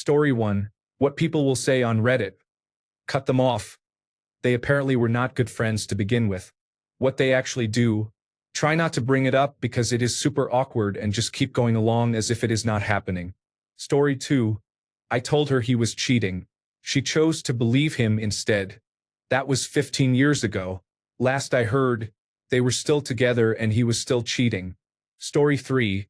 Story 1. What people will say on Reddit. Cut them off. They apparently were not good friends to begin with. What they actually do. Try not to bring it up because it is super awkward and just keep going along as if it is not happening. Story 2. I told her he was cheating. She chose to believe him instead. That was 15 years ago. Last I heard, they were still together and he was still cheating. Story 3.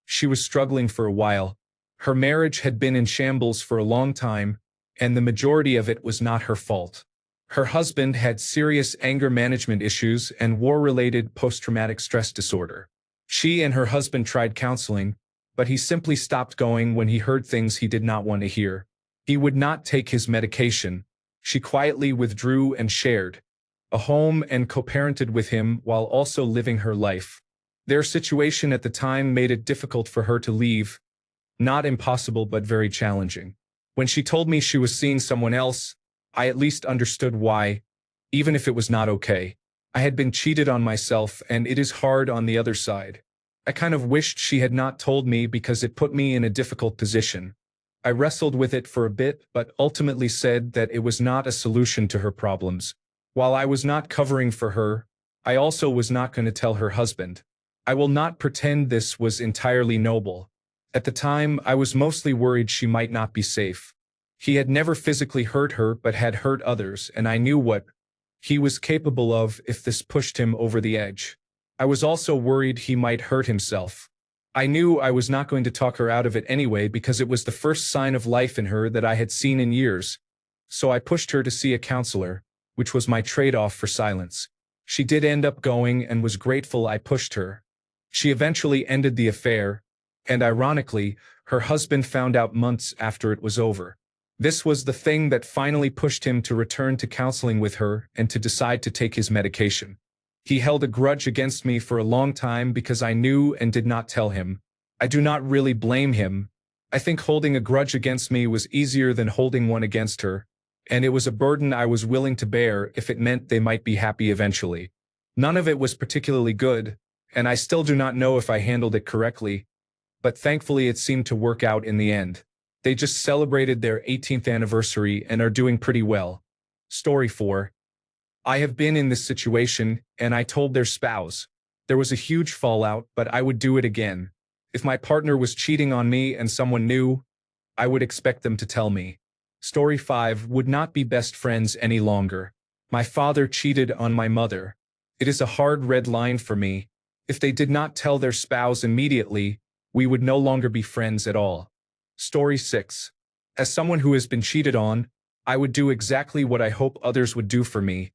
She was struggling for a while. Her marriage had been in shambles for a long time, and the majority of it was not her fault. Her husband had serious anger management issues and war-related post-traumatic stress disorder. She and her husband tried counseling, but he simply stopped going when he heard things he did not want to hear. He would not take his medication. She quietly withdrew and shared a home and co-parented with him while also living her life. Their situation at the time made it difficult for her to leave. Not impossible, but very challenging. When she told me she was seeing someone else, I at least understood why, even if it was not okay. I had been cheated on myself, and it is hard on the other side. I kind of wished she had not told me because it put me in a difficult position. I wrestled with it for a bit, but ultimately said that it was not a solution to her problems. While I was not covering for her, I also was not going to tell her husband. I will not pretend this was entirely noble. At the time, I was mostly worried she might not be safe. He had never physically hurt her but had hurt others, and I knew what he was capable of if this pushed him over the edge. I was also worried he might hurt himself. I knew I was not going to talk her out of it anyway because it was the first sign of life in her that I had seen in years. So I pushed her to see a counselor, which was my trade-off for silence. She did end up going and was grateful I pushed her. She eventually ended the affair, and ironically, her husband found out months after it was over. This was the thing that finally pushed him to return to counseling with her and to decide to take his medication. He held a grudge against me for a long time because I knew and did not tell him. I do not really blame him. I think holding a grudge against me was easier than holding one against her, and it was a burden I was willing to bear if it meant they might be happy eventually. None of it was particularly good, and I still do not know if I handled it correctly, but thankfully it seemed to work out in the end. They just celebrated their 18th anniversary and are doing pretty well. Story 4. I have been in this situation, and I told their spouse. There was a huge fallout, but I would do it again. If my partner was cheating on me and someone knew, I would expect them to tell me. Story 5. Would not be best friends any longer. My father cheated on my mother. It is a hard red line for me. If they did not tell their spouse immediately, we would no longer be friends at all. Story 6. As someone who has been cheated on, I would do exactly what I hope others would do for me.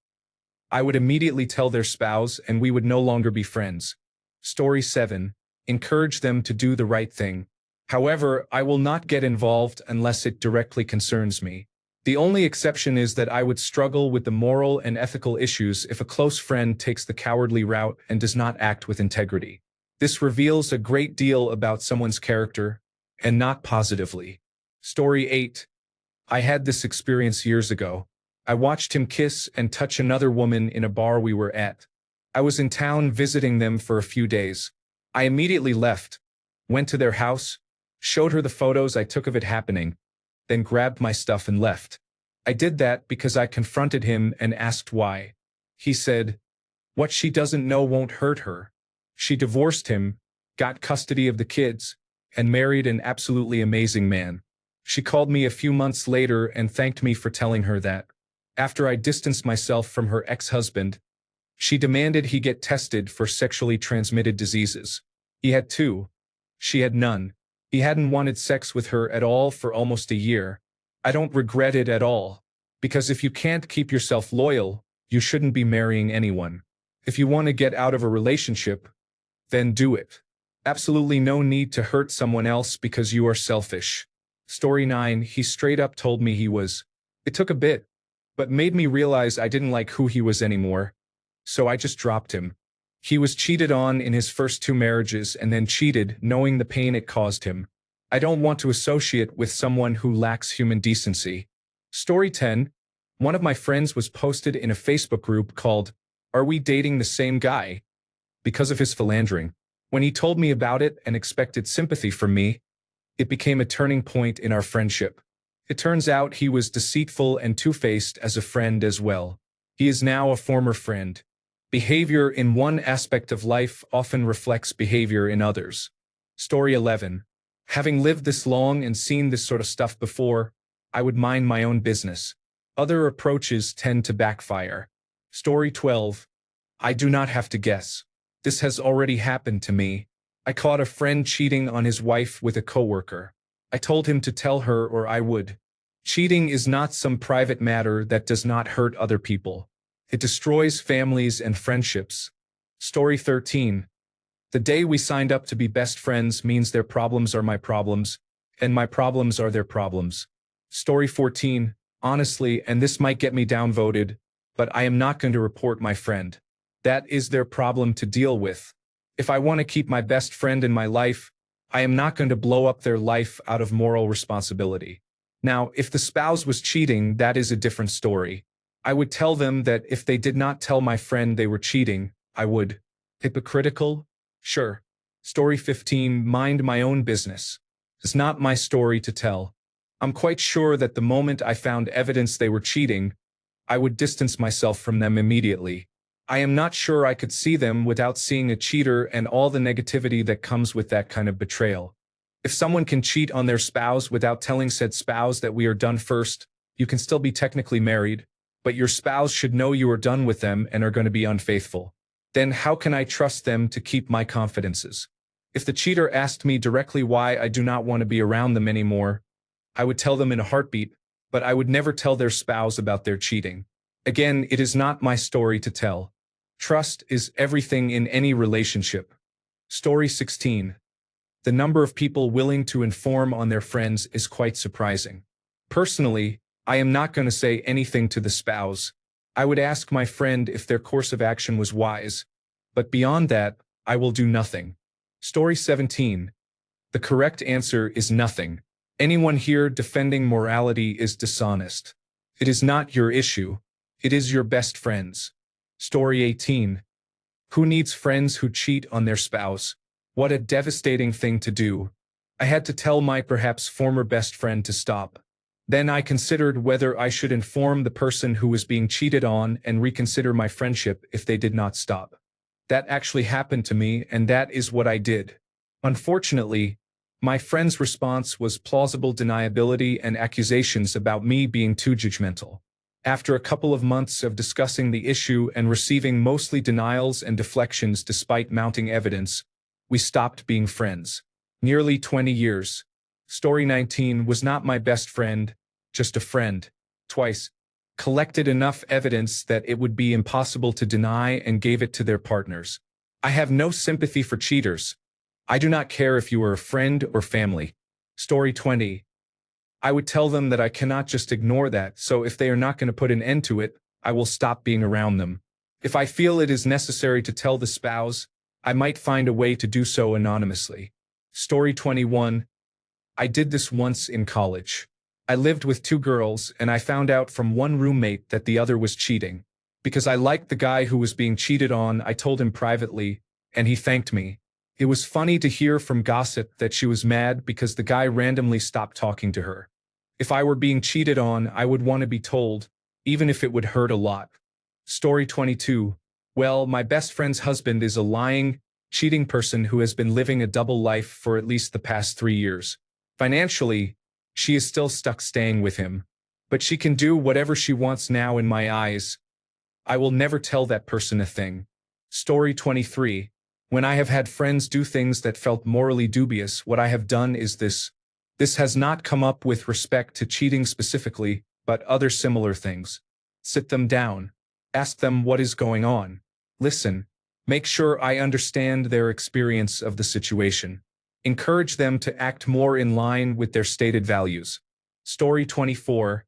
I would immediately tell their spouse and we would no longer be friends. Story 7. Encourage them to do the right thing. However, I will not get involved unless it directly concerns me. The only exception is that I would struggle with the moral and ethical issues if a close friend takes the cowardly route and does not act with integrity. This reveals a great deal about someone's character, and not positively. Story 8. I had this experience years ago. I watched him kiss and touch another woman in a bar we were at. I was in town visiting them for a few days. I immediately left, went to their house, showed her the photos I took of it happening, then grabbed my stuff and left. I did that because I confronted him and asked why. He said, "What she doesn't know won't hurt her." She divorced him, got custody of the kids, and married an absolutely amazing man. She called me a few months later and thanked me for telling her that. After I distanced myself from her ex-husband, she demanded he get tested for sexually transmitted diseases. He had 2. She had none. He hadn't wanted sex with her at all for almost a year. I don't regret it at all. Because if you can't keep yourself loyal, you shouldn't be marrying anyone. If you want to get out of a relationship, then do it. Absolutely no need to hurt someone else because you are selfish. Story 9. He straight up told me he was. It took a bit, but made me realize I didn't like who he was anymore. So I just dropped him. He was cheated on in his first 2 marriages and then cheated knowing the pain it caused him. I don't want to associate with someone who lacks human decency. Story 10. One of my friends was posted in a Facebook group called, "Are We Dating the Same Guy?" because of his philandering. When he told me about it and expected sympathy from me, It became a turning point in our friendship. It turns out he was deceitful and two-faced as a friend as well. He is now a former friend. Behavior in one aspect of life often reflects behavior in others. Story 11. Having lived this long and seen this sort of stuff before, I would mind my own business. Other approaches tend to backfire. Story 12. I do not have to guess. This has already happened to me. I caught a friend cheating on his wife with a coworker. I told him to tell her or I would. Cheating is not some private matter that does not hurt other people. It destroys families and friendships. Story 13. The day we signed up to be best friends means their problems are my problems, and my problems are their problems. Story 14. Honestly, and this might get me downvoted, but I am not going to report my friend. That is their problem to deal with. If I want to keep my best friend in my life, I am not going to blow up their life out of moral responsibility. Now, if the spouse was cheating, that is a different story. I would tell them that if they did not tell my friend they were cheating, I would. Hypocritical? Sure. Story 15. Mind my own business. It's not my story to tell. I'm quite sure that the moment I found evidence they were cheating, I would distance myself from them immediately. I am not sure I could see them without seeing a cheater and all the negativity that comes with that kind of betrayal. If someone can cheat on their spouse without telling said spouse that we are done first, you can still be technically married, but your spouse should know you are done with them and are going to be unfaithful. Then how can I trust them to keep my confidences? If the cheater asked me directly why I do not want to be around them anymore, I would tell them in a heartbeat, but I would never tell their spouse about their cheating. Again, it is not my story to tell. Trust is everything in any relationship. Story 16. The number of people willing to inform on their friends is quite surprising. Personally, I am not going to say anything to the spouse. I would ask my friend if their course of action was wise, but beyond that, I will do nothing. Story 17. The correct answer is nothing. Anyone here defending morality is dishonest. It is not your issue. It is your best friend's. Story 18. Who needs friends who cheat on their spouse? What a devastating thing to do. I had to tell my perhaps former best friend to stop. Then I considered whether I should inform the person who was being cheated on and reconsider my friendship if they did not stop. That actually happened to me, and that is what I did. Unfortunately, my friend's response was plausible deniability and accusations about me being too judgmental. After a couple of months of discussing the issue and receiving mostly denials and deflections despite mounting evidence, we stopped being friends. Nearly 20 years. Story 19 was not my best friend, just a friend. Twice. Collected enough evidence that it would be impossible to deny and gave it to their partners. I have no sympathy for cheaters. I do not care if you are a friend or family. Story 20. I would tell them that I cannot just ignore that, so if they are not going to put an end to it, I will stop being around them. If I feel it is necessary to tell the spouse, I might find a way to do so anonymously. Story 21. I did this once in college. I lived with two girls, and I found out from one roommate that the other was cheating. Because I liked the guy who was being cheated on, I told him privately, and he thanked me. It was funny to hear from gossip that she was mad because the guy randomly stopped talking to her. If I were being cheated on, I would want to be told, even if it would hurt a lot. Story 22. Well, my best friend's husband is a lying, cheating person who has been living a double life for at least the past 3 years. Financially, she is still stuck staying with him. But she can do whatever she wants now in my eyes. I will never tell that person a thing. Story 23. When I have had friends do things that felt morally dubious, what I have done is this. This has not come up with respect to cheating specifically, but other similar things. Sit them down. Ask them what is going on. Listen. Make sure I understand their experience of the situation. Encourage them to act more in line with their stated values. Story 24.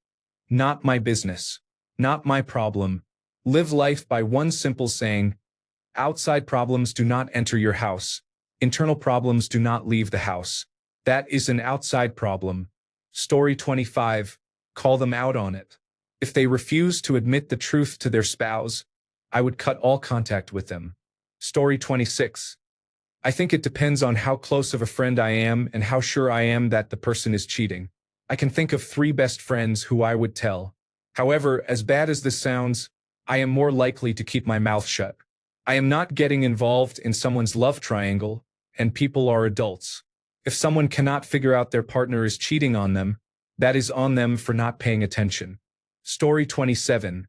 Not my business. Not my problem. Live life by one simple saying. Outside problems do not enter your house. Internal problems do not leave the house. That is an outside problem. Story 25. Call them out on it. If they refuse to admit the truth to their spouse, I would cut all contact with them. Story 26. I think it depends on how close of a friend I am and how sure I am that the person is cheating. I can think of 3 best friends who I would tell. However, as bad as this sounds, I am more likely to keep my mouth shut. I am not getting involved in someone's love triangle, and people are adults. If someone cannot figure out their partner is cheating on them, that is on them for not paying attention. Story 27.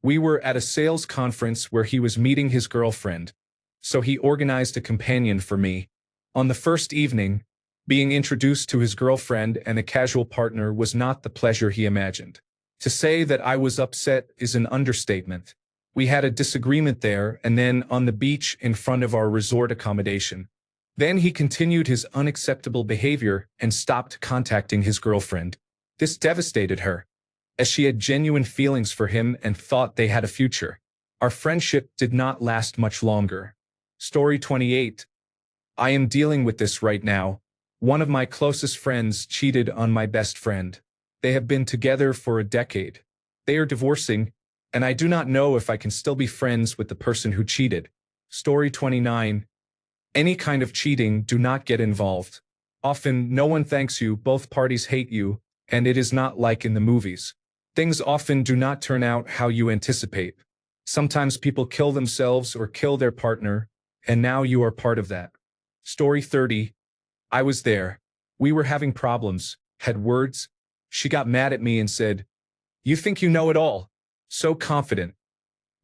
We were at a sales conference where he was meeting his girlfriend, so he organized a companion for me. On the first evening, being introduced to his girlfriend and a casual partner was not the pleasure he imagined. To say that I was upset is an understatement. We had a disagreement there and then on the beach in front of our resort accommodation. Then he continued his unacceptable behavior and stopped contacting his girlfriend. This devastated her, as she had genuine feelings for him and thought they had a future. Our friendship did not last much longer. Story 28. I am dealing with this right now. One of my closest friends cheated on my best friend. They have been together for a decade. They are divorcing, and I do not know if I can still be friends with the person who cheated. Story 29. Any kind of cheating, do not get involved. Often, no one thanks you, both parties hate you, and it is not like in the movies. Things often do not turn out how you anticipate. Sometimes people kill themselves or kill their partner, and now you are part of that. Story 30. I was there. We were having problems, had words. She got mad at me and said, "You think you know it all? So confident.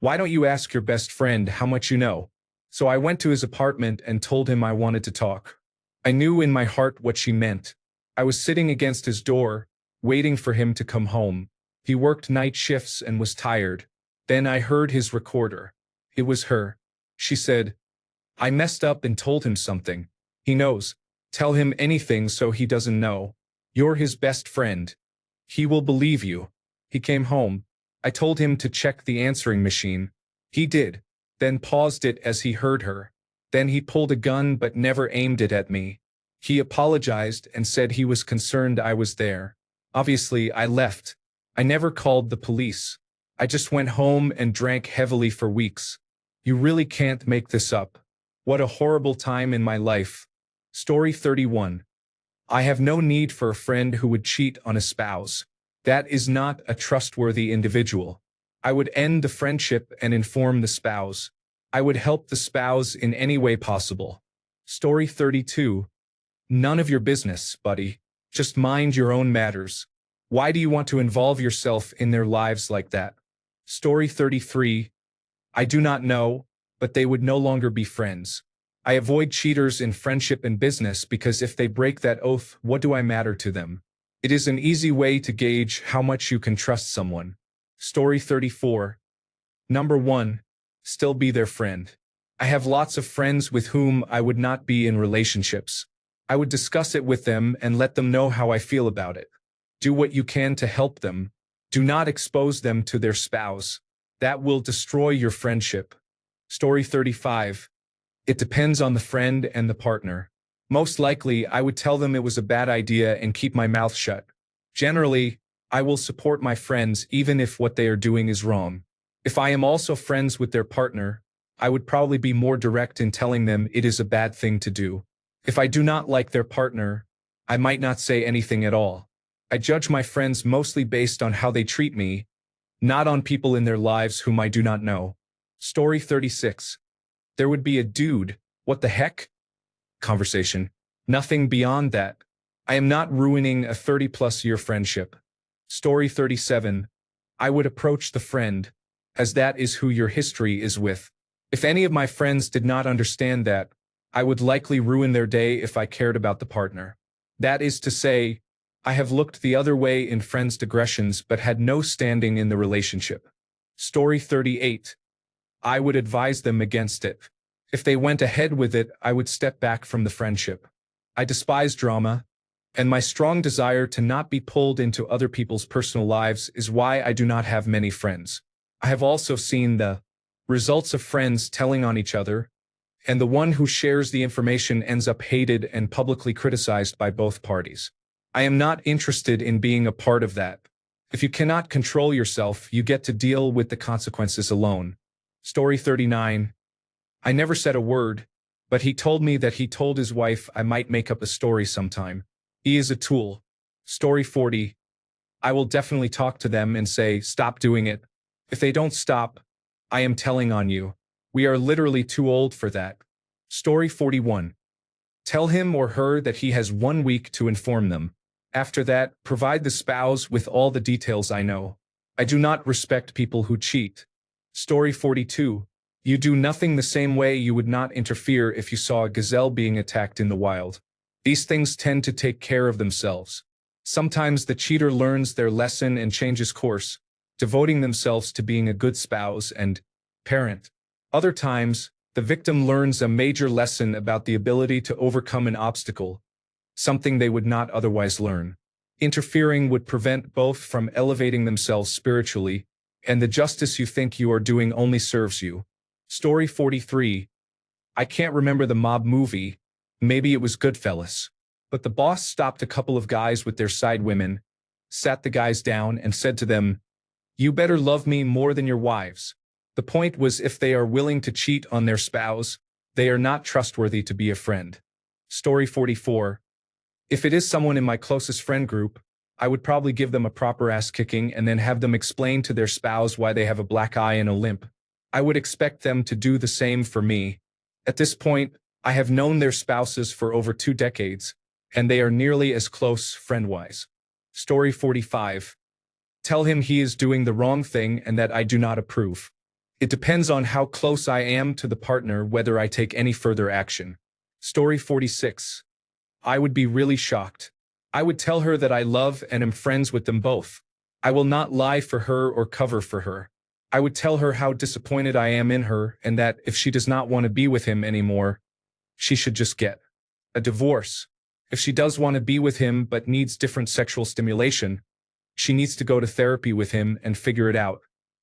Why don't you ask your best friend how much you know?" So I went to his apartment and told him I wanted to talk. I knew in my heart what she meant. I was sitting against his door, waiting for him to come home. He worked night shifts and was tired. Then I heard his recorder. It was her. She said, "I messed up and told him something. He knows. Tell him anything so he doesn't know. You're his best friend. He will believe you." He came home. I told him to check the answering machine. He did, then paused it as he heard her. Then he pulled a gun but never aimed it at me. He apologized and said he was concerned I was there. Obviously, I left. I never called the police. I just went home and drank heavily for weeks. You really can't make this up. What a horrible time in my life. Story 31. I have no need for a friend who would cheat on a spouse. That is not a trustworthy individual. I would end the friendship and inform the spouse. I would help the spouse in any way possible. Story 32. None of your business, buddy. Just mind your own matters. Why do you want to involve yourself in their lives like that? Story 33. I do not know, but they would no longer be friends. I avoid cheaters in friendship and business because if they break that oath, what do I matter to them? It is an easy way to gauge how much you can trust someone. Story 34. Number 1. Still be their friend. I have lots of friends with whom I would not be in relationships. I would discuss it with them and let them know how I feel about it. Do what you can to help them. Do not expose them to their spouse. That will destroy your friendship. Story 35. It depends on the friend and the partner. Most likely, I would tell them it was a bad idea and keep my mouth shut. Generally, I will support my friends even if what they are doing is wrong. If I am also friends with their partner, I would probably be more direct in telling them it is a bad thing to do. If I do not like their partner, I might not say anything at all. I judge my friends mostly based on how they treat me, not on people in their lives whom I do not know. Story 36. There would be a dude, what the heck? Conversation. Nothing beyond that. I am not ruining a 30-plus year friendship. Story 37. I would approach the friend, as that is who your history is with. If any of my friends did not understand that, I would likely ruin their day if I cared about the partner. That is to say, I have looked the other way in friends' digressions but had no standing in the relationship. Story 38. I would advise them against it. If they went ahead with it, I would step back from the friendship. I despise drama, and my strong desire to not be pulled into other people's personal lives is why I do not have many friends. I have also seen the results of friends telling on each other, and the one who shares the information ends up hated and publicly criticized by both parties. I am not interested in being a part of that. If you cannot control yourself, you get to deal with the consequences alone. Story 39. I never said a word. But he told me that he told his wife I might make up a story sometime. He is a tool. Story 40. I will definitely talk to them and say, stop doing it. If they don't stop, I am telling on you. We are literally too old for that. Story 41. Tell him or her that he has 1 week to inform them. After that, provide the spouse with all the details I know. I do not respect people who cheat. Story 42. You do nothing the same way you would not interfere if you saw a gazelle being attacked in the wild. These things tend to take care of themselves. Sometimes the cheater learns their lesson and changes course, devoting themselves to being a good spouse and parent. Other times, the victim learns a major lesson about the ability to overcome an obstacle, something they would not otherwise learn. Interfering would prevent both from elevating themselves spiritually, and the justice you think you are doing only serves you. Story 43. I can't remember the mob movie, maybe it was Goodfellas. But the boss stopped a couple of guys with their side women, sat the guys down and said to them, "You better love me more than your wives." The point was if they are willing to cheat on their spouse, they are not trustworthy to be a friend. Story 44. If it is someone in my closest friend group, I would probably give them a proper ass kicking and then have them explain to their spouse why they have a black eye and a limp. I would expect them to do the same for me. At this point, I have known their spouses for over 2 decades, and they are nearly as close friend-wise. Story 45. Tell him he is doing the wrong thing and that I do not approve. It depends on how close I am to the partner whether I take any further action. Story 46. I would be really shocked. I would tell her that I love and am friends with them both. I will not lie for her or cover for her. I would tell her how disappointed I am in her and that if she does not want to be with him anymore, she should just get a divorce. If she does want to be with him but needs different sexual stimulation, she needs to go to therapy with him and figure it out.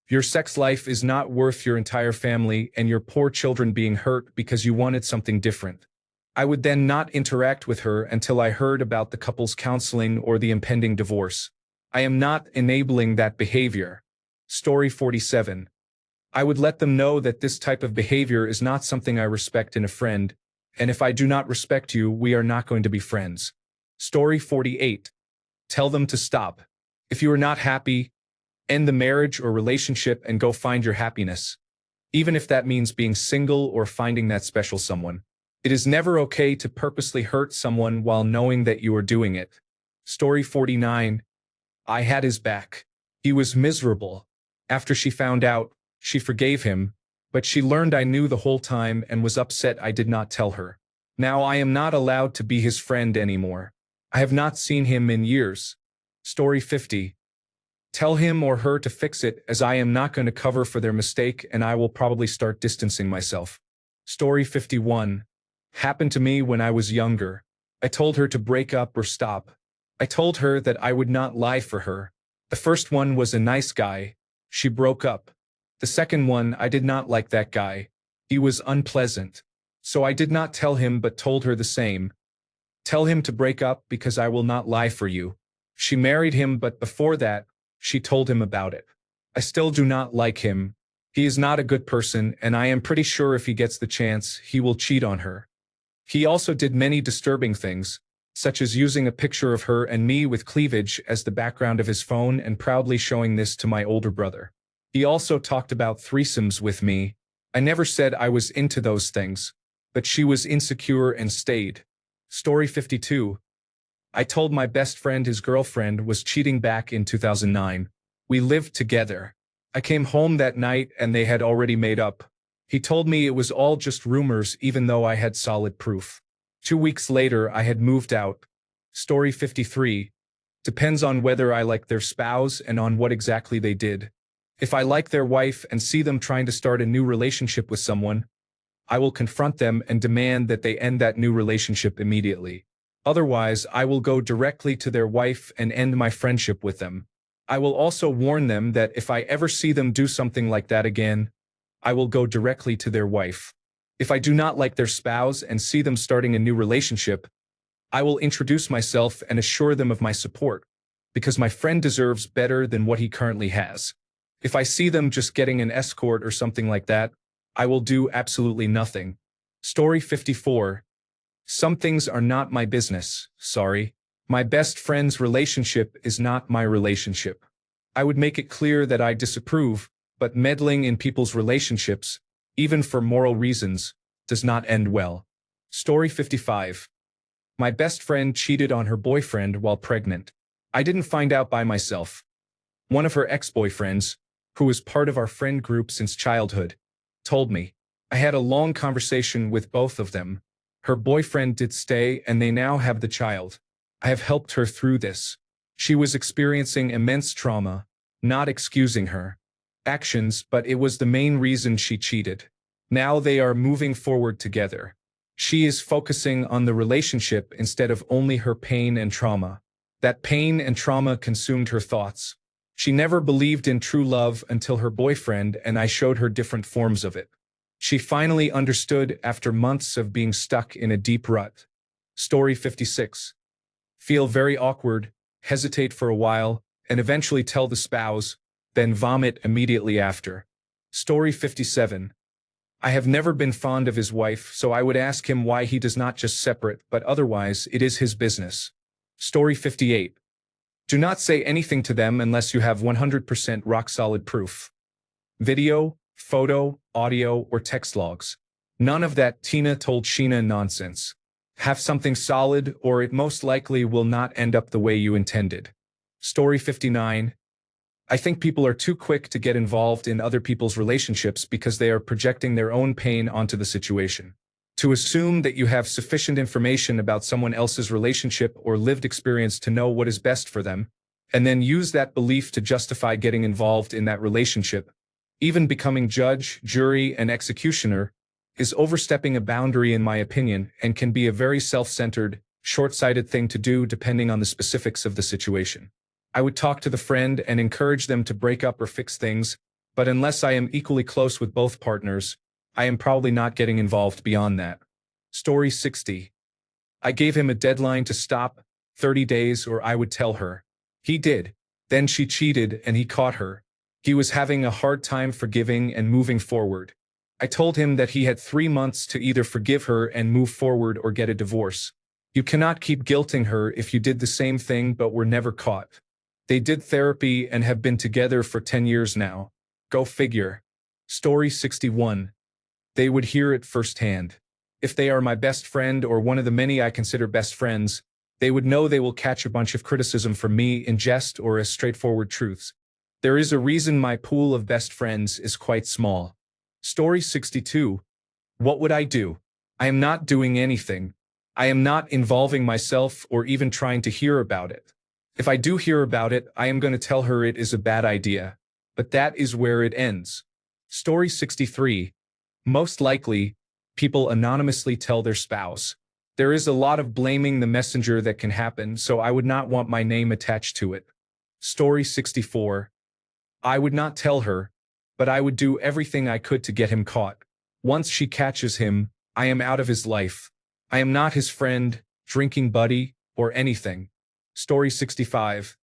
Your sex life is not worth your entire family and your poor children being hurt because you wanted something different. I would then not interact with her until I heard about the couple's counseling or the impending divorce. I am not enabling that behavior. Story 47. I would let them know that this type of behavior is not something I respect in a friend, and if I do not respect you, we are not going to be friends. Story 48. Tell them to stop. If you are not happy, end the marriage or relationship and go find your happiness. Even if that means being single or finding that special someone. It is never okay to purposely hurt someone while knowing that you are doing it. Story 49. I had his back. He was miserable. After she found out, she forgave him, but she learned I knew the whole time and was upset I did not tell her. Now I am not allowed to be his friend anymore. I have not seen him in years. Story 50. Tell him or her to fix it as I am not going to cover for their mistake and I will probably start distancing myself. Story 51. Happened to me when I was younger. I told her to break up or stop. I told her that I would not lie for her. The first one was a nice guy. She broke up. The second one, I did not like that guy. He was unpleasant. So I did not tell him but told her the same. Tell him to break up because I will not lie for you. She married him but before that, she told him about it. I still do not like him. He is not a good person and I am pretty sure if he gets the chance, he will cheat on her. He also did many disturbing things, such as using a picture of her and me with cleavage as the background of his phone and proudly showing this to my older brother. He also talked about threesomes with me. I never said I was into those things, but she was insecure and stayed. Story 52. I told my best friend his girlfriend was cheating back in 2009. We lived together. I came home that night and they had already made up. He told me it was all just rumors even though I had solid proof. 2 weeks later, I had moved out. Story 53. Depends on whether I like their spouse and on what exactly they did. If I like their wife and see them trying to start a new relationship with someone, I will confront them and demand that they end that new relationship immediately. Otherwise, I will go directly to their wife and end my friendship with them. I will also warn them that if I ever see them do something like that again, I will go directly to their wife. If I do not like their spouse and see them starting a new relationship, I will introduce myself and assure them of my support, because my friend deserves better than what he currently has. If I see them just getting an escort or something like that, I will do absolutely nothing. Story 54. Some things are not my business, sorry. My best friend's relationship is not my relationship. I would make it clear that I disapprove, but meddling in people's relationships, even for moral reasons, does not end well. Story 55. My best friend cheated on her boyfriend while pregnant. I didn't find out by myself. One of her ex-boyfriends, who was part of our friend group since childhood, told me. I had a long conversation with both of them. Her boyfriend did stay and they now have the child. I have helped her through this. She was experiencing immense trauma, not excusing her actions, but it was the main reason she cheated. Now they are moving forward together. She is focusing on the relationship instead of only her pain and trauma. That pain and trauma consumed her thoughts. She never believed in true love until her boyfriend and I showed her different forms of it. She finally understood after months of being stuck in a deep rut. Story 56. Feel very awkward, hesitate for a while, and eventually tell the spouse, then vomit immediately after. Story 57. I have never been fond of his wife, so I would ask him why he does not just separate, but otherwise it is his business. Story 58. Do not say anything to them unless you have 100% rock-solid proof. Video, photo, audio, or text logs. None of that Tina told Sheena nonsense. Have something solid, or it most likely will not end up the way you intended. Story 59. I think people are too quick to get involved in other people's relationships because they are projecting their own pain onto the situation. To assume that you have sufficient information about someone else's relationship or lived experience to know what is best for them, and then use that belief to justify getting involved in that relationship, even becoming judge, jury, and executioner, is overstepping a boundary in my opinion and can be a very self-centered, short-sighted thing to do depending on the specifics of the situation. I would talk to the friend and encourage them to break up or fix things, but unless I am equally close with both partners, I am probably not getting involved beyond that. Story 60. I gave him a deadline to stop, 30 days or I would tell her. He did. Then she cheated and he caught her. He was having a hard time forgiving and moving forward. I told him that he had 3 months to either forgive her and move forward or get a divorce. You cannot keep guilting her if you did the same thing but were never caught. They did therapy and have been together for 10 years now. Go figure. Story 61. They would hear it firsthand. If they are my best friend or one of the many I consider best friends, they would know they will catch a bunch of criticism from me in jest or as straightforward truths. There is a reason my pool of best friends is quite small. Story 62. What would I do? I am not doing anything. I am not involving myself or even trying to hear about it. If I do hear about it, I am going to tell her it is a bad idea. But that is where it ends. Story 63. Most likely, people anonymously tell their spouse. There is a lot of blaming the messenger that can happen, so I would not want my name attached to it. Story 64. I would not tell her, but I would do everything I could to get him caught. Once she catches him, I am out of his life. I am not his friend, drinking buddy, or anything. Story 65.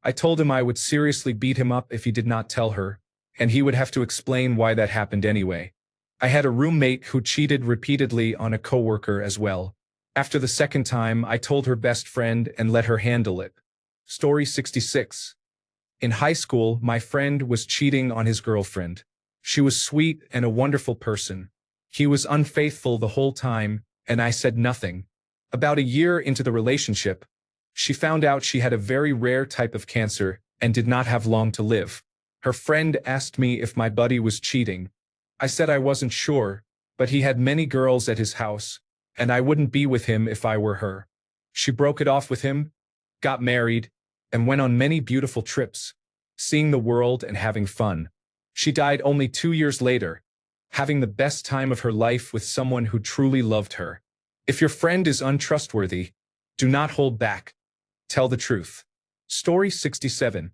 I told him I would seriously beat him up if he did not tell her, and he would have to explain why that happened anyway. I had a roommate who cheated repeatedly on a coworker as well. After the second time, I told her best friend and let her handle it. Story 66. In high school, my friend was cheating on his girlfriend. She was sweet and a wonderful person. He was unfaithful the whole time, and I said nothing. About a year into the relationship, she found out she had a very rare type of cancer and did not have long to live. Her friend asked me if my buddy was cheating. I said I wasn't sure, but he had many girls at his house, and I wouldn't be with him if I were her. She broke it off with him, got married, and went on many beautiful trips, seeing the world and having fun. She died only 2 years later, having the best time of her life with someone who truly loved her. If your friend is untrustworthy, do not hold back. Tell the truth. Story 67.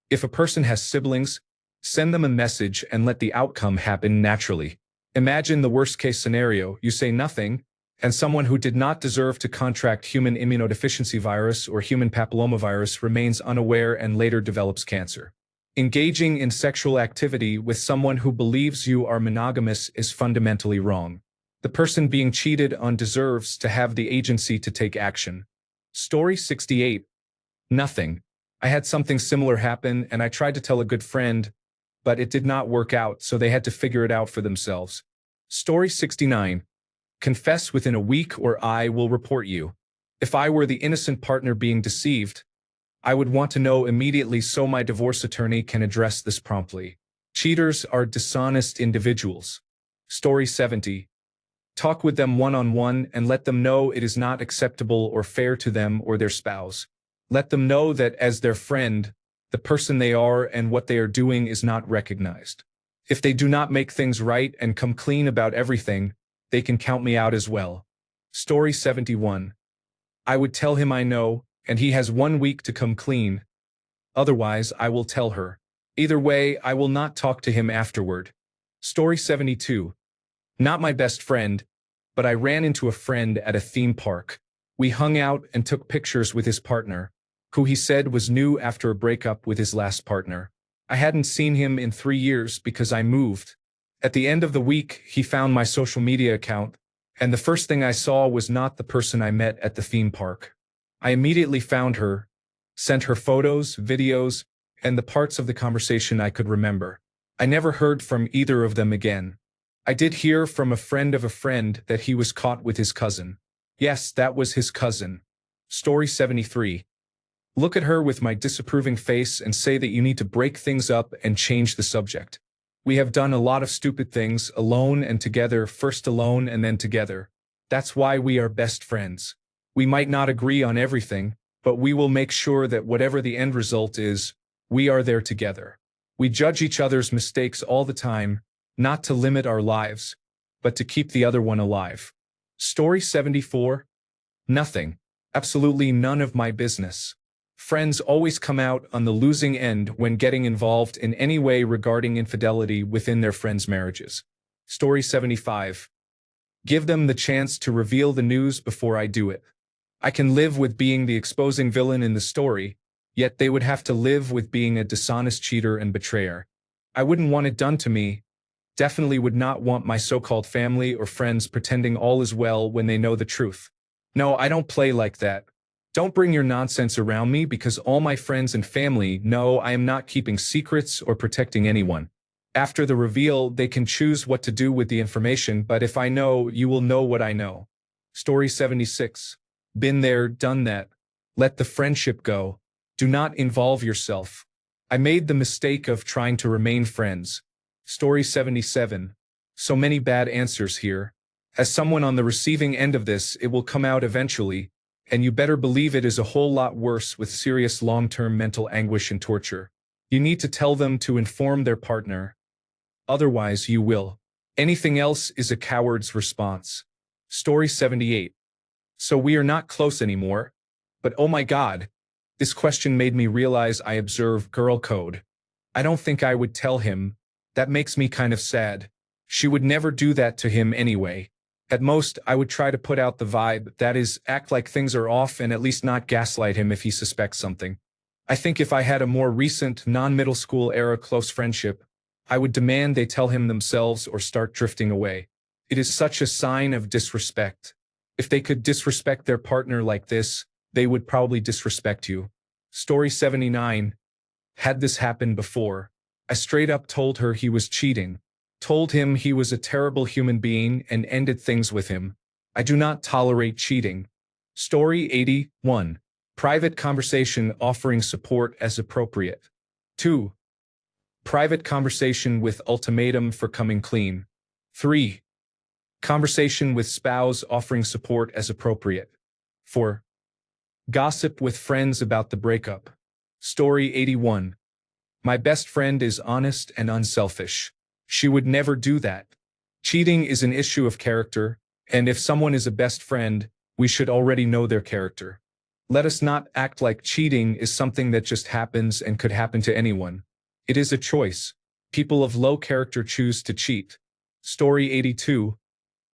If a person has siblings, send them a message and let the outcome happen naturally. Imagine the worst-case scenario, you say nothing, and someone who did not deserve to contract human immunodeficiency virus or human papillomavirus remains unaware and later develops cancer. Engaging in sexual activity with someone who believes you are monogamous is fundamentally wrong. The person being cheated on deserves to have the agency to take action. Story 68. Nothing. I had something similar happen and I tried to tell a good friend, but it did not work out, so they had to figure it out for themselves. Story 69. Confess within a week or I will report you. If I were the innocent partner being deceived, I would want to know immediately so my divorce attorney can address this promptly. Cheaters are dishonest individuals. Story 70. Talk with them one-on-one and let them know it is not acceptable or fair to them or their spouse. Let them know that as their friend, the person they are and what they are doing is not recognized. If they do not make things right and come clean about everything, they can count me out as well. Story 71. I would tell him I know, and he has 1 week to come clean. Otherwise, I will tell her. Either way, I will not talk to him afterward. Story 72. Not my best friend, but I ran into a friend at a theme park. We hung out and took pictures with his partner, who he said was new after a breakup with his last partner. I hadn't seen him in 3 years because I moved. At the end of the week, he found my social media account, and the first thing I saw was not the person I met at the theme park. I immediately found her, sent her photos, videos, and the parts of the conversation I could remember. I never heard from either of them again. I did hear from a friend of a friend that he was caught with his cousin. Yes, that was his cousin. Story 73. Look at her with my disapproving face and say that you need to break things up and change the subject. We have done a lot of stupid things, alone and together, first alone and then together. That's why we are best friends. We might not agree on everything, but we will make sure that whatever the end result is, we are there together. We judge each other's mistakes all the time, not to limit our lives, but to keep the other one alive. Story 74. Nothing. Absolutely none of my business. Friends always come out on the losing end when getting involved in any way regarding infidelity within their friends' marriages. Story 75. Give them the chance to reveal the news before I do it. I can live with being the exposing villain in the story, yet they would have to live with being a dishonest cheater and betrayer. I wouldn't want it done to me. Definitely would not want my so-called family or friends pretending all is well when they know the truth. No, I don't play like that. Don't bring your nonsense around me because all my friends and family know I am not keeping secrets or protecting anyone. After the reveal, they can choose what to do with the information, but if I know, you will know what I know. Story 76. Been there, done that. Let the friendship go. Do not involve yourself. I made the mistake of trying to remain friends. Story 77. So many bad answers here. As someone on the receiving end of this, it will come out eventually, and you better believe it is a whole lot worse with serious long-term mental anguish and torture. You need to tell them to inform their partner. Otherwise, you will. Anything else is a coward's response. Story 78. So we are not close anymore. But oh my God, this question made me realize I observe girl code. I don't think I would tell him. That makes me kind of sad. She would never do that to him anyway. At most, I would try to put out the vibe, that is, act like things are off and at least not gaslight him if he suspects something. I think if I had a more recent, non-middle school era close friendship, I would demand they tell him themselves or start drifting away. It is such a sign of disrespect. If they could disrespect their partner like this, they would probably disrespect you. Story 79. Had this happened before. I straight up told her he was cheating. Told him he was a terrible human being and ended things with him. I do not tolerate cheating. Story 81. Private conversation offering support as appropriate. 2. Private conversation with ultimatum for coming clean. 3. Conversation with spouse offering support as appropriate. 4. Gossip with friends about the breakup. Story 81. My best friend is honest and unselfish. She would never do that. Cheating is an issue of character, and if someone is a best friend, we should already know their character. Let us not act like cheating is something that just happens and could happen to anyone. It is a choice. People of low character choose to cheat. Story 82.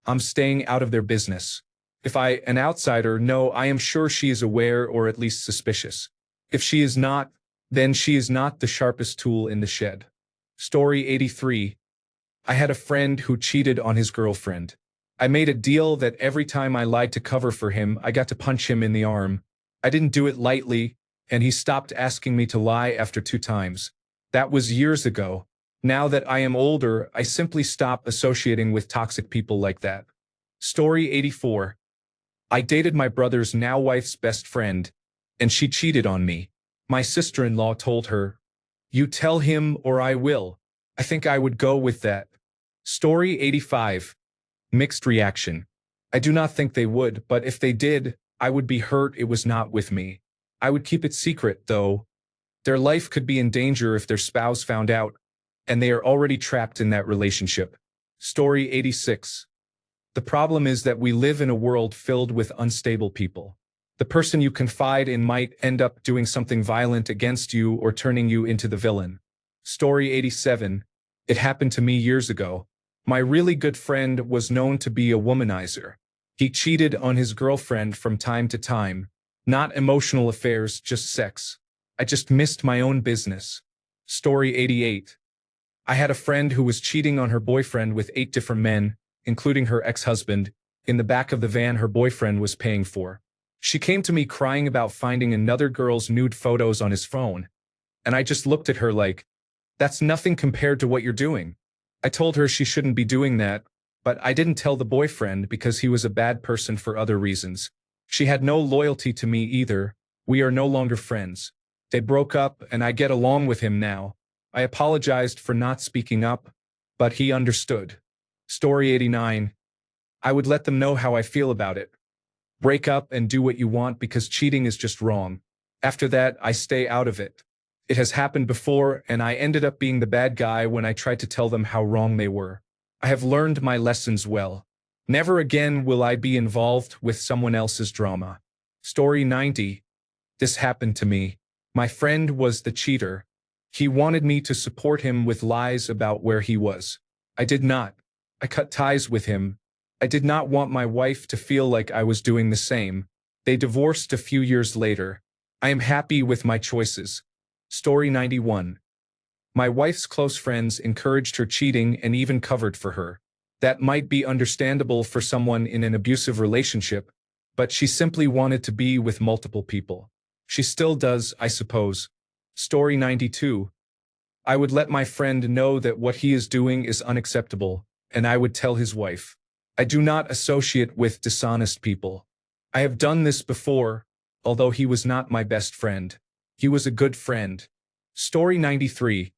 I'm staying out of their business. If I, an outsider, know, I am sure she is aware or at least suspicious. If she is not, then she is not the sharpest tool in the shed. Story 83. I had a friend who cheated on his girlfriend. I made a deal that every time I lied to cover for him, I got to punch him in the arm. I didn't do it lightly, and he stopped asking me to lie after 2 times. That was years ago. Now that I am older, I simply stop associating with toxic people like that. Story 84. I dated my brother's now wife's best friend, and she cheated on me. My sister-in-law told her, "You tell him or I will." I think I would go with that. Story 85. Mixed reaction. I do not think they would, but if they did, I would be hurt it was not with me. I would keep it secret, though. Their life could be in danger if their spouse found out, and they are already trapped in that relationship. Story 86. The problem is that we live in a world filled with unstable people. The person you confide in might end up doing something violent against you or turning you into the villain. Story 87. It happened to me years ago. My really good friend was known to be a womanizer. He cheated on his girlfriend from time to time. Not emotional affairs, just sex. I just missed my own business. Story 88. I had a friend who was cheating on her boyfriend with 8 different men, including her ex-husband, in the back of the van her boyfriend was paying for. She came to me crying about finding another girl's nude photos on his phone. And I just looked at her like, that's nothing compared to what you're doing. I told her she shouldn't be doing that, but I didn't tell the boyfriend because he was a bad person for other reasons. She had no loyalty to me either. We are no longer friends. They broke up and I get along with him now. I apologized for not speaking up, but he understood. Story 89. I would let them know how I feel about it. Break up and do what you want because cheating is just wrong. After that, I stay out of it. It has happened before, and I ended up being the bad guy when I tried to tell them how wrong they were. I have learned my lessons well. Never again will I be involved with someone else's drama. Story 90. This happened to me. My friend was the cheater. He wanted me to support him with lies about where he was. I did not. I cut ties with him. I did not want my wife to feel like I was doing the same. They divorced a few years later. I am happy with my choices. Story 91. My wife's close friends encouraged her cheating and even covered for her. That might be understandable for someone in an abusive relationship, but she simply wanted to be with multiple people. She still does, I suppose. Story 92. I would let my friend know that what he is doing is unacceptable, and I would tell his wife. I do not associate with dishonest people. I have done this before, although he was not my best friend. He was a good friend. Story 93.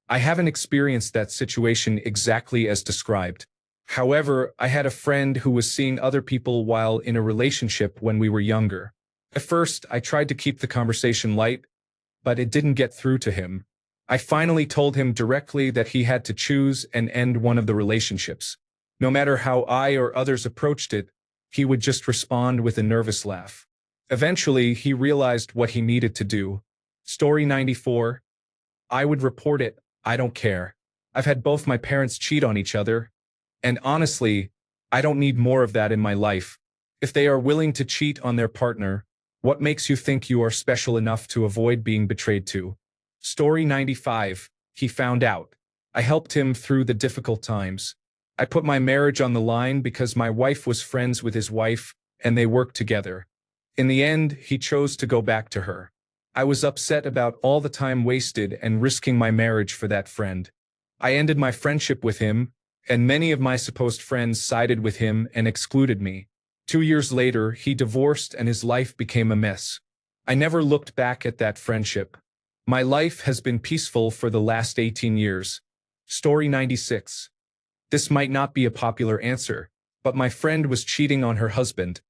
I haven't experienced that situation exactly as described. However, I had a friend who was seeing other people while in a relationship when we were younger. At first, I tried to keep the conversation light, but it didn't get through to him. I finally told him directly that he had to choose and end one of the relationships. No matter how I or others approached it, he would just respond with a nervous laugh. Eventually, he realized what he needed to do. Story 94. I would report it. I don't care. I've had both my parents cheat on each other. And honestly, I don't need more of that in my life. If they are willing to cheat on their partner, what makes you think you are special enough to avoid being betrayed too? Story 95. He found out. I helped him through the difficult times. I put my marriage on the line because my wife was friends with his wife, and they worked together. In the end, he chose to go back to her. I was upset about all the time wasted and risking my marriage for that friend. I ended my friendship with him, and many of my supposed friends sided with him and excluded me. 2 years later, he divorced and his life became a mess. I never looked back at that friendship. My life has been peaceful for the last 18 years. Story 96. This might not be a popular answer, but my friend was cheating on her husband,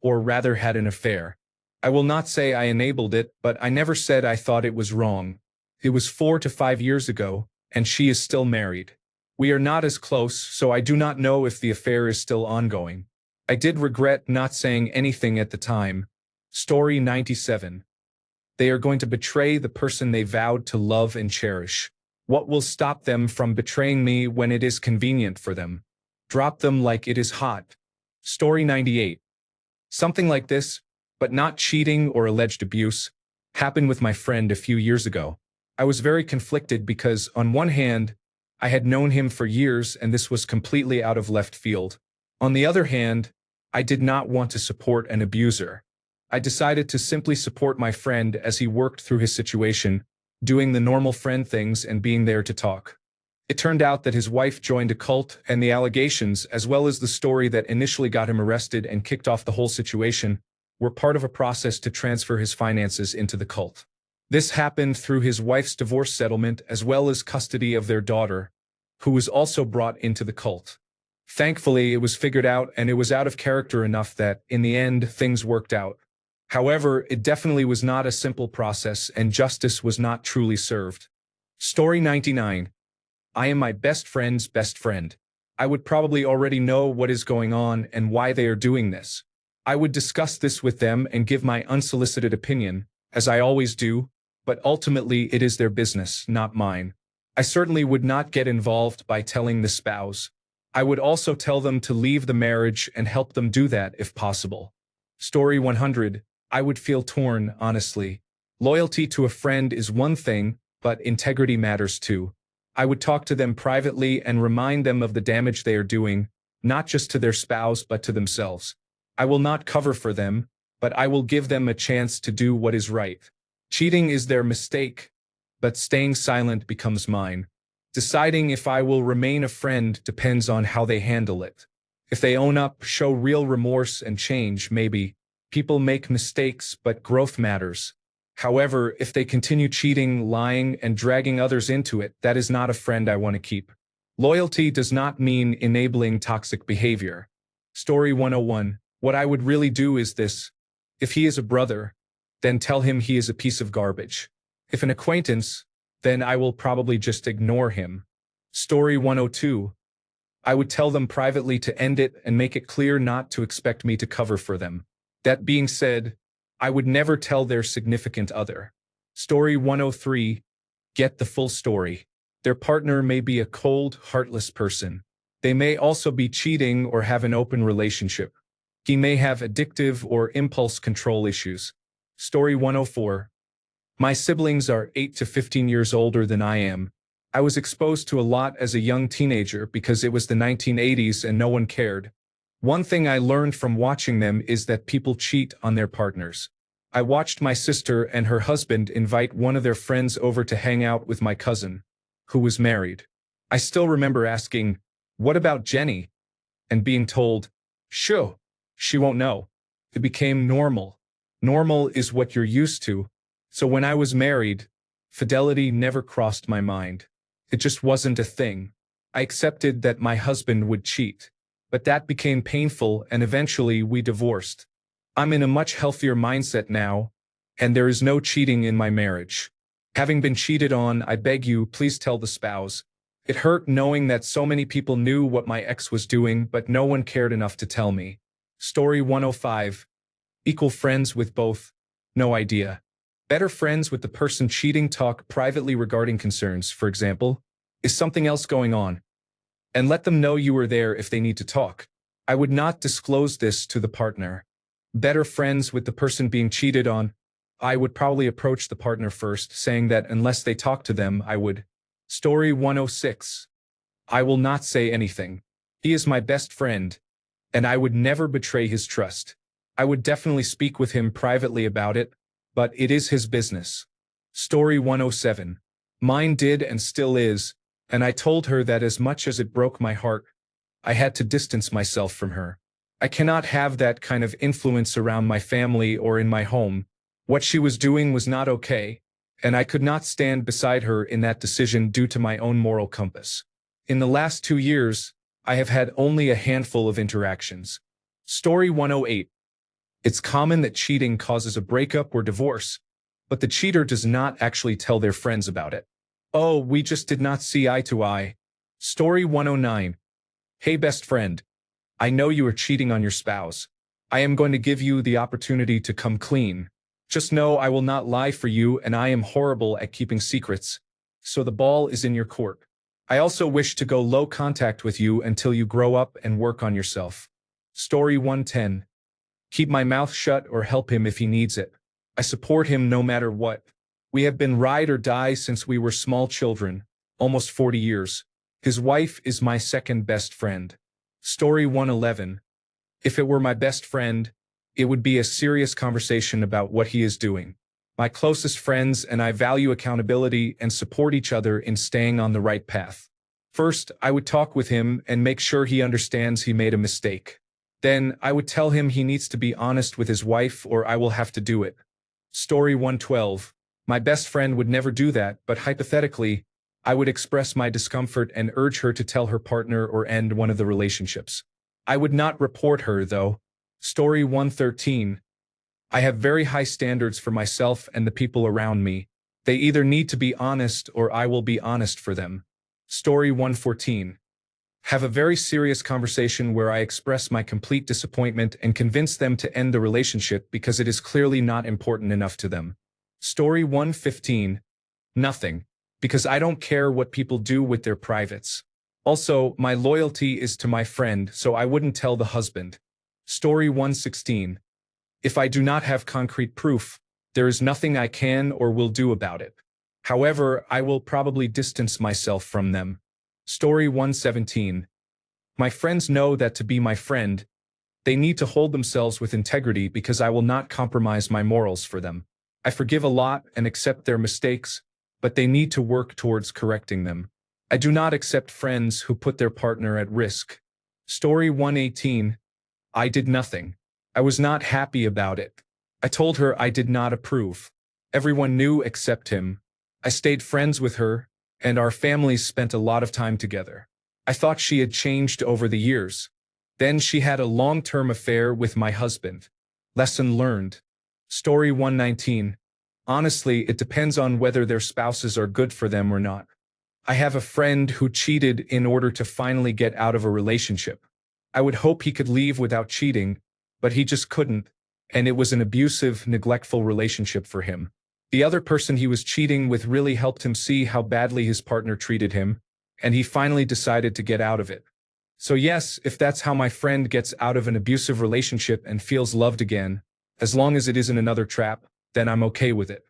or rather had an affair. I will not say I enabled it, but I never said I thought it was wrong. It was 4 to 5 years ago, and she is still married. We are not as close, so I do not know if the affair is still ongoing. I did regret not saying anything at the time. Story 97. They are going to betray the person they vowed to love and cherish. What will stop them from betraying me when it is convenient for them? Drop them like it is hot. Story 98. Something like this, but not cheating or alleged abuse, happened with my friend a few years ago. I was very conflicted because, on one hand, I had known him for years and this was completely out of left field. On the other hand, I did not want to support an abuser. I decided to simply support my friend as he worked through his situation, doing the normal friend things and being there to talk. It turned out that his wife joined a cult, and the allegations, as well as the story that initially got him arrested and kicked off the whole situation, were part of a process to transfer his finances into the cult. This happened through his wife's divorce settlement as well as custody of their daughter, who was also brought into the cult. Thankfully, it was figured out and it was out of character enough that, in the end, things worked out. However, it definitely was not a simple process and justice was not truly served. Story 99. I am my best friend's best friend. I would probably already know what is going on and why they are doing this. I would discuss this with them and give my unsolicited opinion, as I always do, but ultimately it is their business, not mine. I certainly would not get involved by telling the spouse. I would also tell them to leave the marriage and help them do that if possible. Story 100. I would feel torn, honestly. Loyalty to a friend is one thing, but integrity matters too. I would talk to them privately and remind them of the damage they are doing, not just to their spouse but to themselves. I will not cover for them, but I will give them a chance to do what is right. Cheating is their mistake, but staying silent becomes mine. Deciding if I will remain a friend depends on how they handle it. If they own up, show real remorse and change, maybe. People make mistakes, but growth matters. However, if they continue cheating, lying, and dragging others into it, that is not a friend I want to keep. Loyalty does not mean enabling toxic behavior. Story 101. What I would really do is this. If he is a brother, then tell him he is a piece of garbage. If an acquaintance, then I will probably just ignore him. Story 102. I would tell them privately to end it and make it clear not to expect me to cover for them. That being said, I would never tell their significant other. Story 103. Get the full story. Their partner may be a cold, heartless person. They may also be cheating or have an open relationship. He may have addictive or impulse control issues. Story 104. My siblings are 8 to 15 years older than I am. I was exposed to a lot as a young teenager because it was the 1980s and no one cared. One thing I learned from watching them is that people cheat on their partners. I watched my sister and her husband invite one of their friends over to hang out with my cousin, who was married. I still remember asking, "What about Jenny?" and being told, "Shoo, she won't know." It became normal. Normal is what you're used to. So when I was married, fidelity never crossed my mind. It just wasn't a thing. I accepted that my husband would cheat. But that became painful and eventually we divorced. I'm in a much healthier mindset now, and there is no cheating in my marriage. Having been cheated on, I beg you, please tell the spouse. It hurt knowing that so many people knew what my ex was doing, but no one cared enough to tell me. Story 105. Equal friends with both. No idea. Better friends with the person cheating talk privately regarding concerns, for example. Is something else going on? And let them know you are there if they need to talk. I would not disclose this to the partner. Better friends with the person being cheated on. I would probably approach the partner first, saying that unless they talk to them, I would. Story 106. I will not say anything. He is my best friend, and I would never betray his trust. I would definitely speak with him privately about it, but it is his business. Story 107. Mine did and still is, and I told her that as much as it broke my heart, I had to distance myself from her. I cannot have that kind of influence around my family or in my home. What she was doing was not okay, and I could not stand beside her in that decision due to my own moral compass. In the last 2 years, I have had only a handful of interactions. Story 108. It's common that cheating causes a breakup or divorce, but the cheater does not actually tell their friends about it. Oh, we just did not see eye to eye. Story 109. Hey best friend. I know you are cheating on your spouse. I am going to give you the opportunity to come clean. Just know I will not lie for you and I am horrible at keeping secrets. So the ball is in your court. I also wish to go low contact with you until you grow up and work on yourself. Story 110. Keep my mouth shut or help him if he needs it. I support him no matter what. We have been ride or die since we were small children, almost 40 years. His wife is my second best friend. Story 111. If it were my best friend, it would be a serious conversation about what he is doing. My closest friends and I value accountability and support each other in staying on the right path. First, I would talk with him and make sure he understands he made a mistake. Then, I would tell him he needs to be honest with his wife or I will have to do it. Story 112. My best friend would never do that, but hypothetically, I would express my discomfort and urge her to tell her partner or end one of the relationships. I would not report her, though. Story 113. I have very high standards for myself and the people around me. They either need to be honest or I will be honest for them. Story 114. Have a very serious conversation where I express my complete disappointment and convince them to end the relationship because it is clearly not important enough to them. Story 115. Nothing. Because I don't care what people do with their privates. Also, my loyalty is to my friend, so I wouldn't tell the husband. Story 116. If I do not have concrete proof, there is nothing I can or will do about it. However, I will probably distance myself from them. Story 117. My friends know that to be my friend, they need to hold themselves with integrity because I will not compromise my morals for them. I forgive a lot and accept their mistakes, but they need to work towards correcting them. I do not accept friends who put their partner at risk. Story 118. I did nothing. I was not happy about it. I told her I did not approve. Everyone knew except him. I stayed friends with her, and our families spent a lot of time together. I thought she had changed over the years. Then she had a long-term affair with my husband. Lesson learned. Story 119. Honestly, it depends on whether their spouses are good for them or not. I have a friend who cheated in order to finally get out of a relationship. I would hope he could leave without cheating, but he just couldn't, and it was an abusive, neglectful relationship for him. The other person he was cheating with really helped him see how badly his partner treated him, and he finally decided to get out of it. So yes, if that's how my friend gets out of an abusive relationship and feels loved again, as long as it isn't another trap, then I'm okay with it.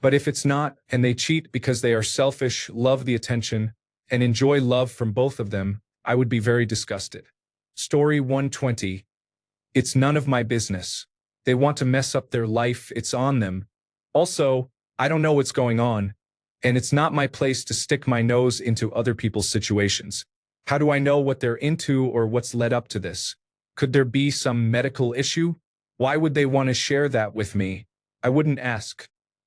But if it's not, and they cheat because they are selfish, love the attention, and enjoy love from both of them, I would be very disgusted. Story 120. It's none of my business. They want to mess up their life, it's on them. Also, I don't know what's going on, and it's not my place to stick my nose into other people's situations. How do I know what they're into or what's led up to this? Could there be some medical issue? Why would they want to share that with me? I wouldn't ask.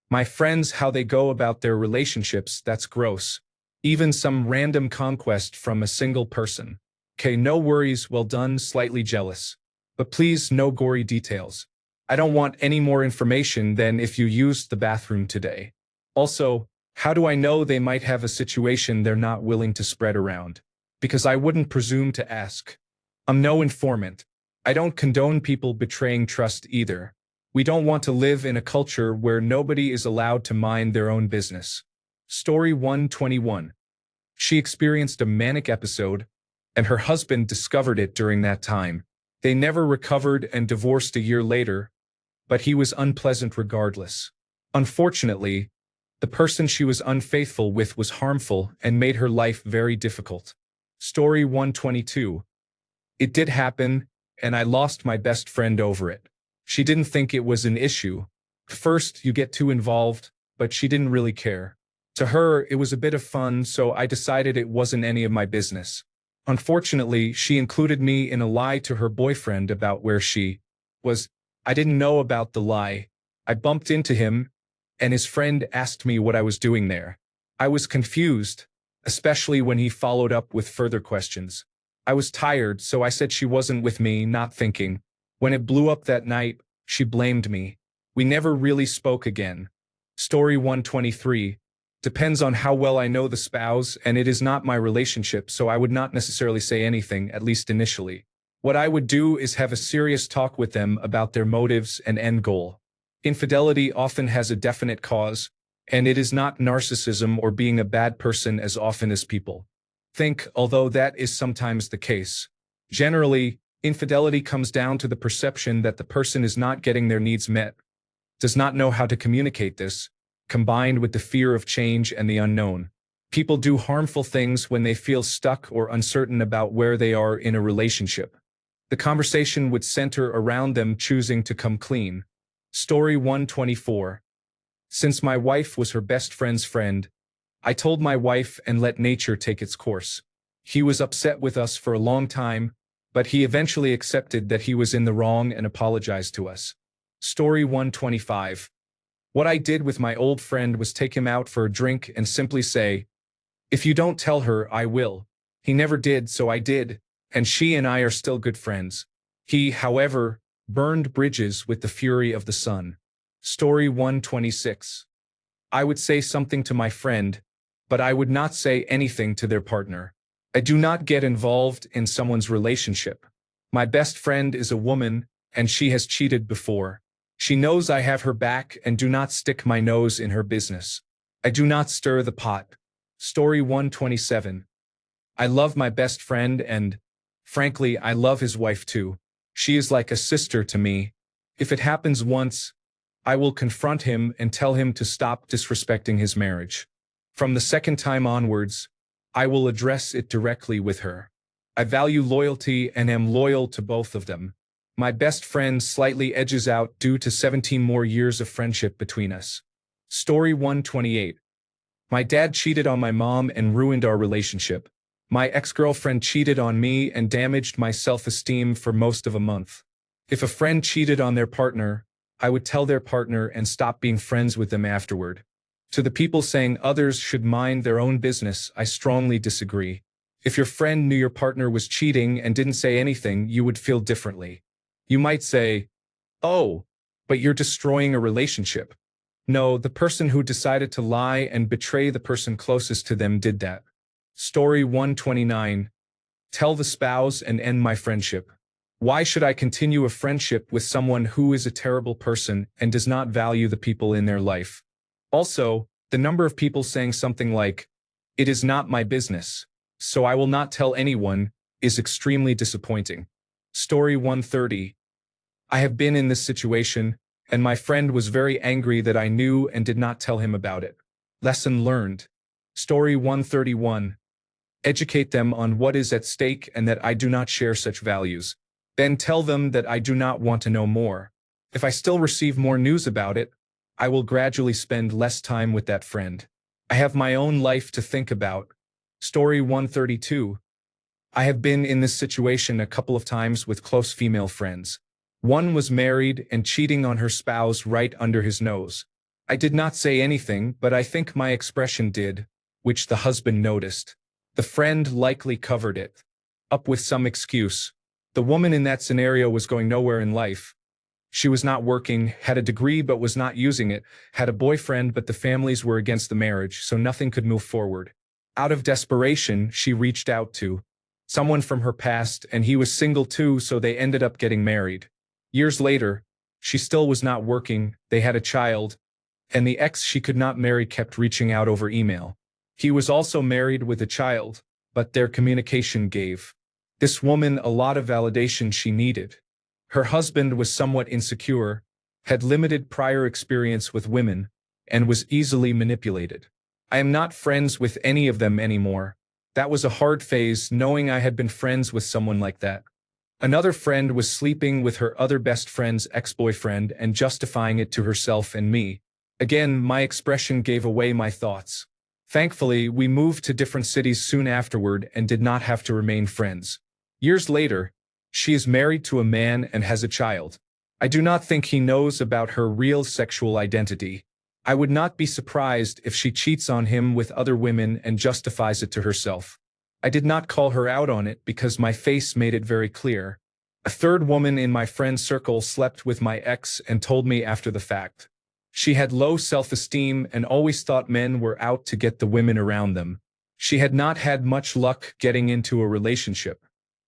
My friends, how they go about their relationships, that's gross. Even some random conquest from a single person. Okay, no worries, well done, slightly jealous. But please, no gory details. I don't want any more information than if you used the bathroom today. Also, how do I know they might have a situation they're not willing to spread around? Because I wouldn't presume to ask. I'm no informant. I don't condone people betraying trust either. We don't want to live in a culture where nobody is allowed to mind their own business. Story 121. She experienced a manic episode, and her husband discovered it during that time. They never recovered and divorced a year later, but he was unpleasant regardless. Unfortunately, the person she was unfaithful with was harmful and made her life very difficult. Story 122. It did happen, and I lost my best friend over it. She didn't think it was an issue. First, you get too involved, but she didn't really care. To her, it was a bit of fun, so I decided it wasn't any of my business. Unfortunately, she included me in a lie to her boyfriend about where she was. I didn't know about the lie. I bumped into him, and his friend asked me what I was doing there. I was confused, especially when he followed up with further questions. I was tired, so I said she wasn't with me, not thinking. When it blew up that night, she blamed me. We never really spoke again. Story 123. Depends on how well I know the spouse, and it is not my relationship, so I would not necessarily say anything, at least initially. What I would do is have a serious talk with them about their motives and end goal. Infidelity often has a definite cause, and it is not narcissism or being a bad person as often as people think, although that is sometimes the case. Generally, infidelity comes down to the perception that the person is not getting their needs met, does not know how to communicate this, combined with the fear of change and the unknown. People do harmful things when they feel stuck or uncertain about where they are in a relationship. The conversation would center around them choosing to come clean. Story 124. Since my wife was her best friend's friend, I told my wife and let nature take its course. He was upset with us for a long time, but he eventually accepted that he was in the wrong and apologized to us. Story 125. What I did with my old friend was take him out for a drink and simply say, "If you don't tell her, I will." He never did, so I did, and she and I are still good friends. He, however, burned bridges with the fury of the sun. Story 126. I would say something to my friend, but I would not say anything to their partner. I do not get involved in someone's relationship. My best friend is a woman, and she has cheated before. She knows I have her back and do not stick my nose in her business. I do not stir the pot. Story 127. I love my best friend and, frankly, I love his wife too. She is like a sister to me. If it happens once, I will confront him and tell him to stop disrespecting his marriage. From the second time onwards, I will address it directly with her. I value loyalty and am loyal to both of them. My best friend slightly edges out due to 17 more years of friendship between us. Story 128. My dad cheated on my mom and ruined our relationship. My ex-girlfriend cheated on me and damaged my self-esteem for most of a month. If a friend cheated on their partner, I would tell their partner and stop being friends with them afterward. To the people saying others should mind their own business, I strongly disagree. If your friend knew your partner was cheating and didn't say anything, you would feel differently. You might say, "Oh, but you're destroying a relationship." No, the person who decided to lie and betray the person closest to them did that. Story 129. Tell the spouse and end my friendship. Why should I continue a friendship with someone who is a terrible person and does not value the people in their life? Also, the number of people saying something like, "It is not my business, so I will not tell anyone," is extremely disappointing. Story 130. I have been in this situation, and my friend was very angry that I knew and did not tell him about it. Lesson learned. Story 131. Educate them on what is at stake and that I do not share such values. Then tell them that I do not want to know more. If I still receive more news about it, I will gradually spend less time with that friend. I have my own life to think about. Story 132. I have been in this situation a couple of times with close female friends. One was married and cheating on her spouse right under his nose. I did not say anything, but I think my expression did, which the husband noticed. The friend likely covered it up with some excuse. The woman in that scenario was going nowhere in life. She was not working, had a degree but was not using it, had a boyfriend but the families were against the marriage, so nothing could move forward. Out of desperation, she reached out to someone from her past, and he was single too, so they ended up getting married. Years later, she still was not working, they had a child, and the ex she could not marry kept reaching out over email. He was also married with a child, but their communication gave this woman a lot of validation she needed. Her husband was somewhat insecure, had limited prior experience with women, and was easily manipulated. I am not friends with any of them anymore. That was a hard phase, knowing I had been friends with someone like that. Another friend was sleeping with her other best friend's ex-boyfriend and justifying it to herself and me. Again, my expression gave away my thoughts. Thankfully, we moved to different cities soon afterward and did not have to remain friends. Years later, she is married to a man and has a child. I do not think he knows about her real sexual identity. I would not be surprised if she cheats on him with other women and justifies it to herself. I did not call her out on it because my face made it very clear. A third woman in my friend circle slept with my ex and told me after the fact. She had low self-esteem and always thought men were out to get the women around them. She had not had much luck getting into a relationship.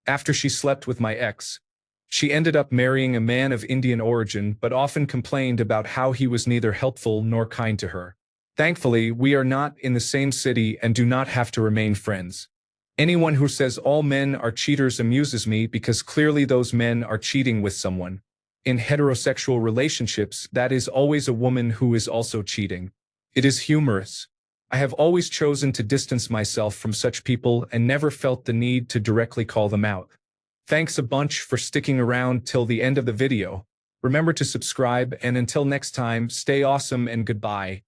After she slept with my ex, she ended up marrying a man of Indian origin but often complained about how he was neither helpful nor kind to her. Thankfully, we are not in the same city and do not have to remain friends. Anyone who says all men are cheaters amuses me because clearly those men are cheating with someone. In heterosexual relationships, that is always a woman who is also cheating. It is humorous. I have always chosen to distance myself from such people and never felt the need to directly call them out. Thanks a bunch for sticking around till the end of the video. Remember to subscribe, and until next time, stay awesome and goodbye.